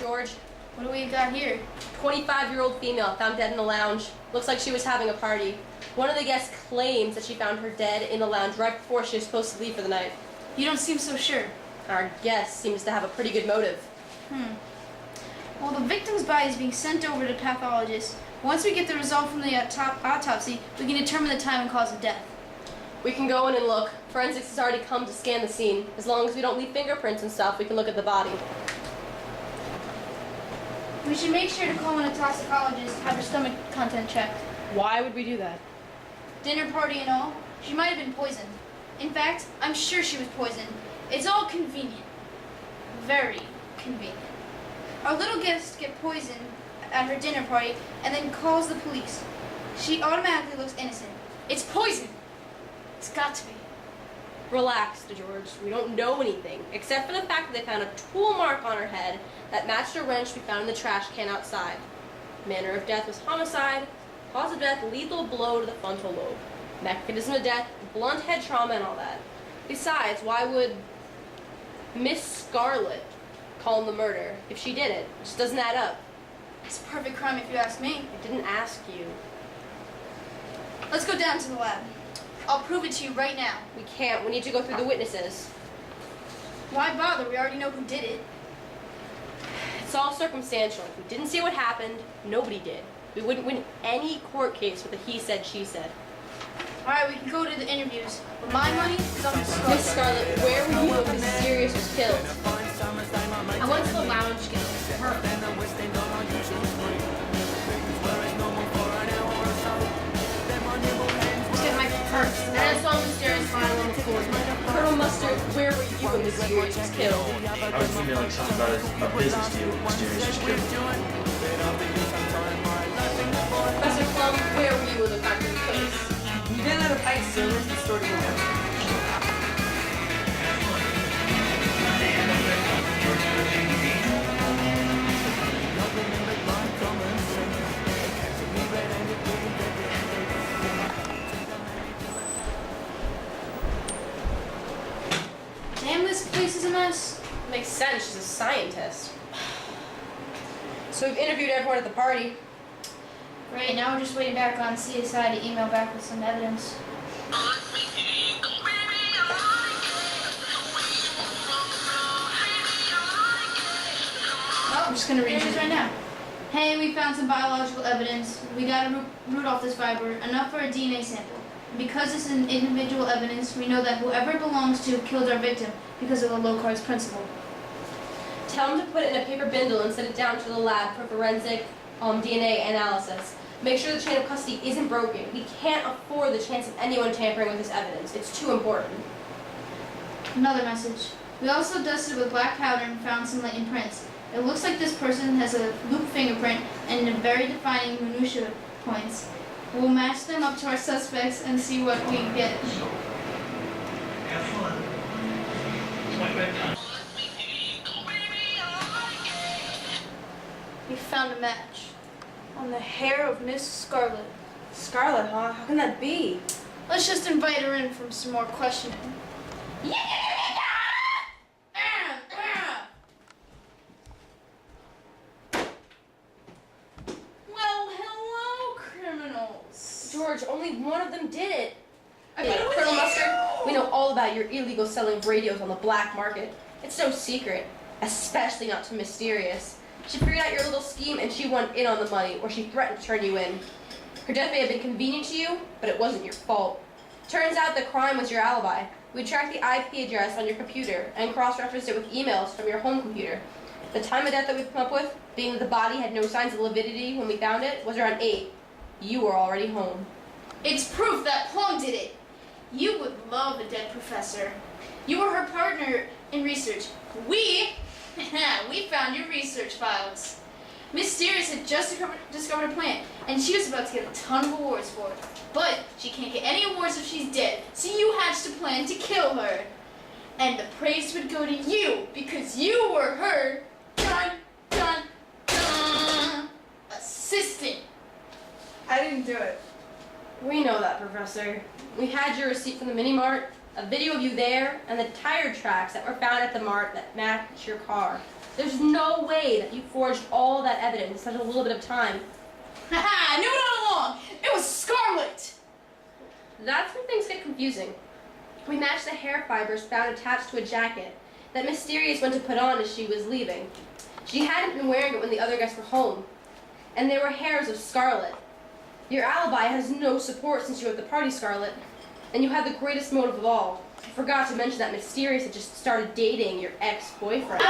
George. What do we got here? 25-year-old female found dead in the lounge. Looks like she was having a party. One of the guests claims that she found her dead in the lounge right before she was supposed to leave for the night. You don't seem so sure. Our guest seems to have a pretty good motive. Well, the victim's body is being sent over to pathologists. Once we get the result from the autopsy, we can determine the time and cause of death. We can go in and look. Forensics has already come to scan the scene. As long as we don't leave fingerprints and stuff, we can look at the body. We should make sure to call in a toxicologist, have her stomach content checked. Why would we do that? Dinner party and all. She might have been poisoned. In fact, I'm sure she was poisoned. It's all convenient. Very convenient. Our little guest gets poisoned at her dinner party and then calls the police. She automatically looks innocent. It's poison. It's got to be. Relax, George. We don't know anything, except for the fact that they found a tool mark on her head that matched a wrench we found in the trash can outside. Manner of death was homicide. Cause of death, lethal blow to the frontal lobe. Mechanism of death, blunt head trauma and all that. Besides, why would Miss Scarlett call in the murder if she did it? It just doesn't add up. It's a perfect crime if you ask me. I didn't ask you. Let's go down to the lab. I'll prove it to you right now. We can't. We need to go through the witnesses. Why bother? We already know who did it. It's all circumstantial. If we didn't see what happened, nobody did. We wouldn't win any court case with a he said, she said. All right, we can go to the interviews. But my money is on Miss Scarlett. Miss Scarlett, where were you when Miss Sirius was killed? I went to the lounge to get her. Get my purse, and I saw Mysterious lying on the floor. Colonel Mustard, where were you when Miss Sirius was killed? I was emailing something about a business deal with Mysterious was killed. Professor Plum, where were you when the factory took place? We ran out of ice, so let's get started again. Damn, this place is a mess. Makes sense, she's a scientist. So we've interviewed everyone at the party. Great, now we're just waiting back on CSI to email back with some evidence. Oh, I'm just gonna read it right now. Hey, we found some biological evidence. We got a root off this fiber, enough for a DNA sample. Because this is an individual evidence, we know that whoever it belongs to killed our victim because of the Locard's principle. Tell them to put it in a paper bindle and send it down to the lab for forensic DNA analysis. Make sure the chain of custody isn't broken. We can't afford the chance of anyone tampering with this evidence. It's too important. Another message. We also dusted with black powder and found some latent prints. It looks like this person has a loop fingerprint and a very defining minutia points. We'll match them up to our suspects and see what we get. We found a match on the hair of Miss Scarlett. Scarlett, huh? How can that be? Let's just invite her in for some more questioning. Well, hello, criminals. George, only one of them did it. Colonel Mustard, we know all about your illegal selling of radios on the black market. It's no secret, especially not to Mysterious. She figured out your little scheme and she went in on the money, or she threatened to turn you in. Her death may have been convenient to you, but it wasn't your fault. Turns out the crime was your alibi. We tracked the IP address on your computer and cross-referenced it with emails from your home computer. The time of death that we've come up with, being that the body had no signs of lividity when we found it, was around 8. You were already home. It's proof that Plum did it. You would love a dead professor. You were her partner in research. We found your research files. Mysterious had just discovered a plant, and she was about to get a ton of awards for it. But she can't get any awards if she's dead, so you hatched a plan to kill her. And the praise would go to you, because you were her dun, dun, dun, assistant. I didn't do it. We know that, Professor. We had your receipt from the mini-mart, a video of you there, and the tire tracks that were found at the mart that matched your car. There's no way that you forged all that evidence in such a little bit of time. Haha, I knew it all along. It was Scarlet. That's when things get confusing. We matched the hair fibers found attached to a jacket that Mysterious went to put on as she was leaving. She hadn't been wearing it when the other guests were home. And there were hairs of Scarlet. Your alibi has no support since you were at the party, Scarlet. And you had the greatest motive of all. I forgot to mention that Mysterious had just started dating your ex-boyfriend. A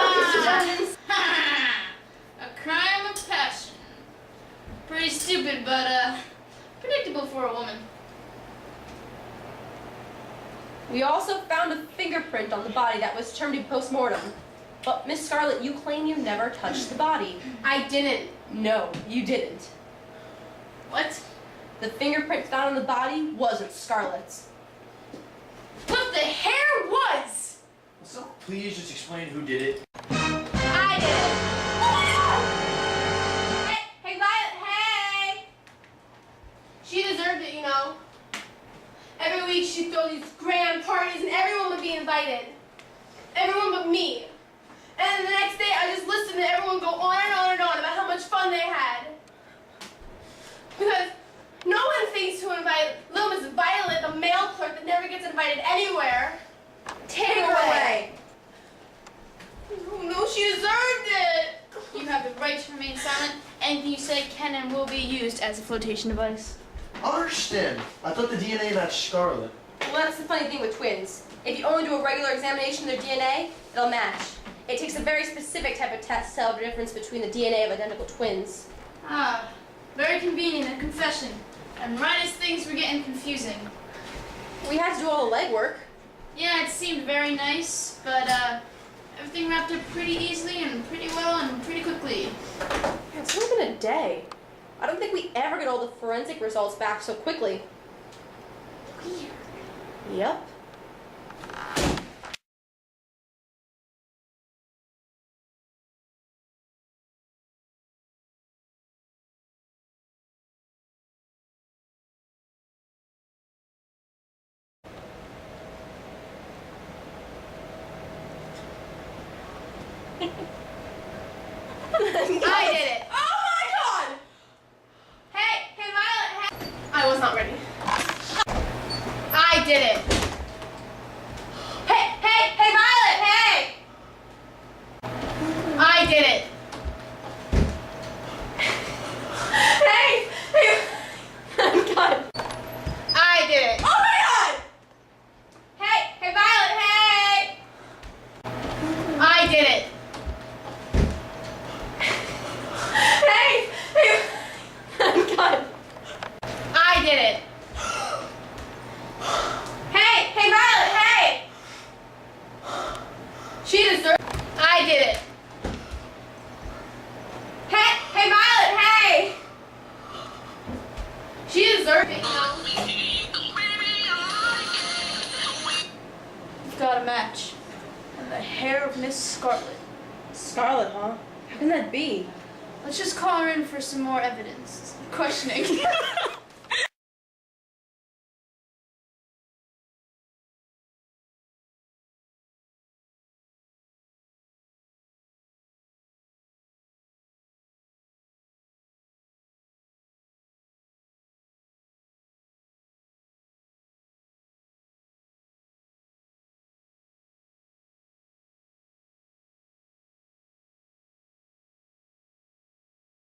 crime of passion. Pretty stupid, but predictable for a woman. We also found a fingerprint on the body that was termed a post-mortem. But, Miss Scarlet, you claim you never touched the body. I didn't. No, you didn't. What? The fingerprint found on the body wasn't Scarlet's. But the hair was! So please just explain who did it. I did it. Hey, Violet, hey! She deserved it, you know. Every week she'd throw these grand parties and everyone would be invited. Everyone but me. And the next day I just listened to everyone go on and on and on about how much fun they had. Because no one thinks to invite little Miss Violet, the mail clerk that never gets invited anywhere. Take her away. Oh, no, she deserved it. You have the right to remain silent. Anything you say can and will be used as a flotation device. I don't understand. I thought the DNA matched Scarlet. Well, that's the funny thing with twins. If you only do a regular examination of their DNA, it'll match. It takes a very specific type of test to tell the difference between the DNA of identical twins. Ah, very convenient, a confession. And right as things were getting confusing. We had to do all the legwork. Yeah, it seemed very nice, but everything wrapped up pretty easily and pretty well and pretty quickly. It's only been a day. I don't think we ever get all the forensic results back so quickly. Weird. Yep. I did it. Oh my God! Hey, Violet, hey. I was not ready. I did it. Hey, Violet, hey! I did it. Hey. God. I did it. Oh my God! Hey, Violet, hey! I did it. Hey, God. I did it. Hey, Violet, hey! She deserved. I did it. Hey, Violet, hey! She deserved it. We've got a match. And the hair of Miss Scarlet. Scarlet, huh? How can that be? Let's just call her in for some more evidence. Questioning.